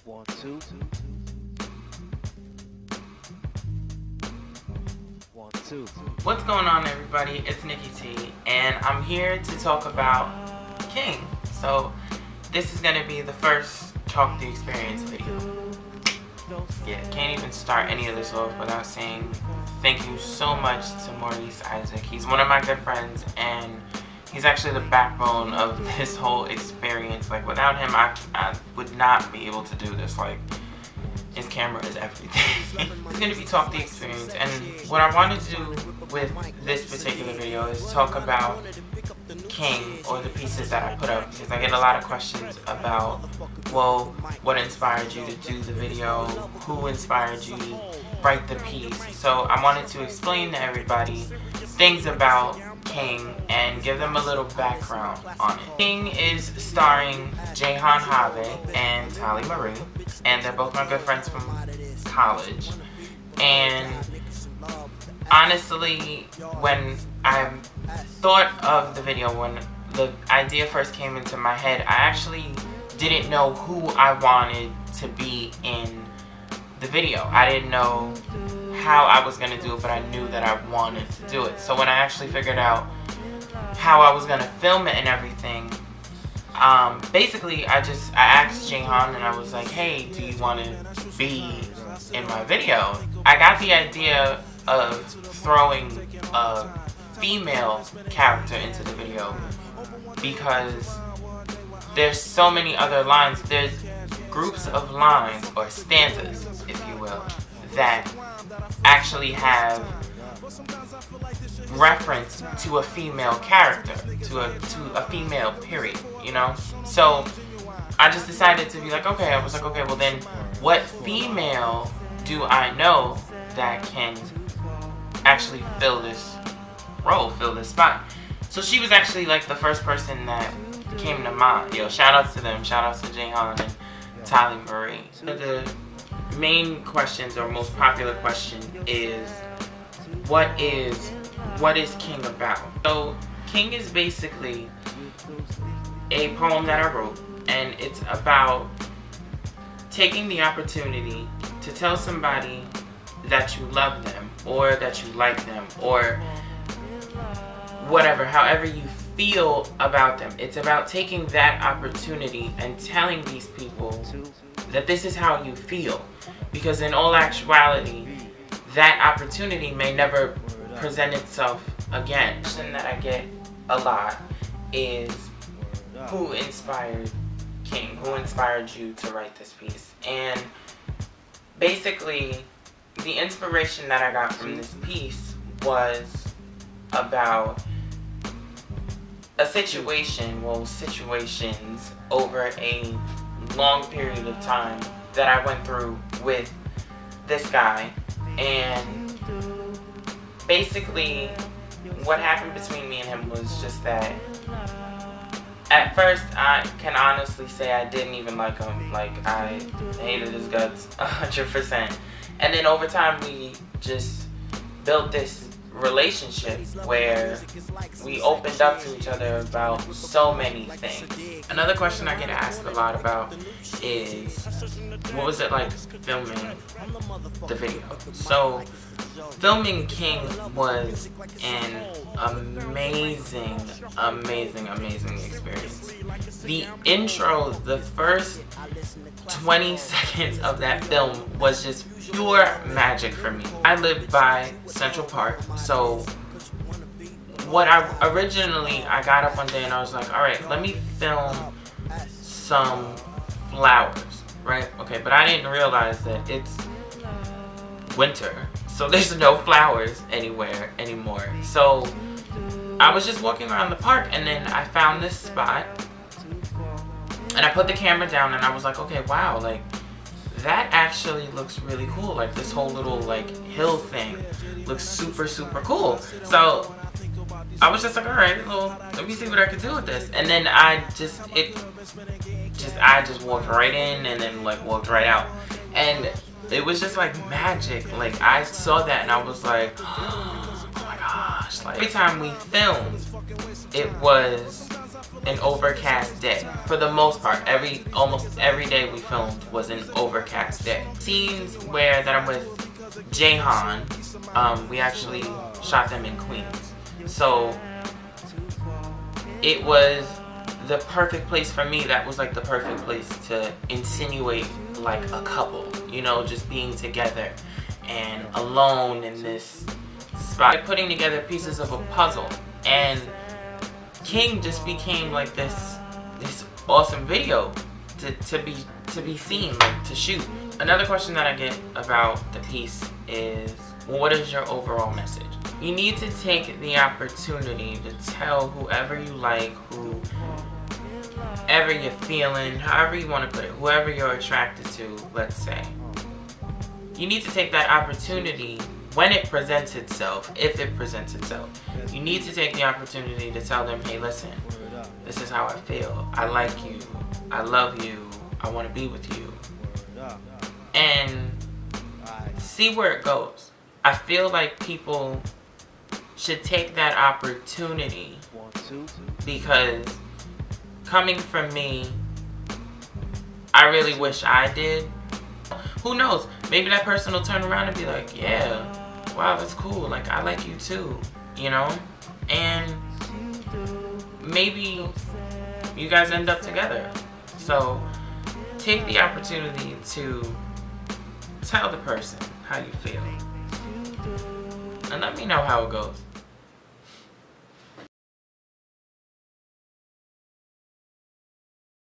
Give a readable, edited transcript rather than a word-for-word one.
1, 2. 1, 2. What's going on, everybody? It's Nicky T, and I'm here to talk about King. So this is going to be the first Talk the Experience video. Yeah, can't even start any of this off without saying thank you so much to Maurice. He's one of my good friends, and he's actually the backbone of this whole experience. Like, without him, I would not be able to do this. Like, his camera is everything. It's going to be Talk the Experience, and what I wanted to do with this particular video is talk about King, or the pieces that I put up, because I get a lot of questions about, well, what inspired you to do the video, who inspired you to write the piece. So I wanted to explain to everybody things about King and give them a little background on it. King is starring Jahan Have and Tali Marie, and they're both my good friends from college. And honestly, when I thought of the video, when the idea first came into my head, I actually didn't know who I wanted to be in the video. I didn't know how I was going to do it, but I knew that I wanted to do it. So when I actually figured out how I was going to film it and everything, basically I asked Jahan, and I was like, hey, do you want to be in my video? I got the idea of throwing a female character into the video because there's so many other lines. There's groups of lines, or stanzas, if you will, that actually have reference to a female character, to a female period, you know? So I just decided to be like, okay, I was like, okay, well then what female do I know that can actually fill this role, fill this spot? So she was actually like the first person that came to mind. Yo, shout outs to them, shout outs to Jahan and Tali Marie. The main questions, or most popular question, is what is King about? So King is basically a poem that I wrote, and it's about taking the opportunity to tell somebody that you love them, or that you like them, or whatever, however you feel about them. It's about taking that opportunity and telling these people that this is how you feel, because in all actuality, that opportunity may never present itself again. The question that I get a lot is, who inspired King? Who inspired you to write this piece? And basically, the inspiration that I got from this piece was about a situation, well, situations over a long period of time that I went through with this guy. And basically what happened between me and him was just that at first I can honestly say I didn't even like him. Like, I hated his guts 100%. And then over time we just built this relationship where we opened up to each other about so many things. Another question I get asked a lot about is, what was it like filming the video? So filming King was an amazing experience. The intro, the first 20 seconds of that film was just pure magic for me. I live by Central Park, so what I got up one day and I was like, alright, let me film some flowers, right? Okay, but I didn't realize that it's winter, so there's no flowers anywhere anymore. So I was just walking around the park, and then I found this spot, and I put the camera down, and I was like, okay, wow, like, that actually looks really cool. Like, this whole little, like, hill thing looks super cool. So I was just like, alright, well, let me see what I could do with this. And then I just walked right in, and then, like, walked right out. And it was just like magic. Like, I saw that and I was like, oh my gosh. Like, every time we filmed, it was an overcast day. For the most part, almost every day we filmed was an overcast day. Scenes that I'm with Jahan, we actually shot them in Queens. So it was the perfect place for me. That was like the perfect place to insinuate like a couple, you know, just being together and alone in this spot. Putting together pieces of a puzzle, and King just became like this awesome video to be seen, like to shoot. Another question that I get about the piece is, well, what is your overall message? You need to take the opportunity to tell whoever you like, whoever you're feeling, however you want to put it, whoever you're attracted to, let's say. You need to take that opportunity when it presents itself, if it presents itself. You need to take the opportunity to tell them, hey, listen, this is how I feel. I like you. I love you. I want to be with you. And see where it goes. I feel like people should take that opportunity, because coming from me, I really wish I did. Who knows? Maybe that person will turn around and be like, yeah, wow, that's cool. Like, I like you too, you know? And maybe you guys end up together. So take the opportunity to tell the person how you feel. And let me know how it goes.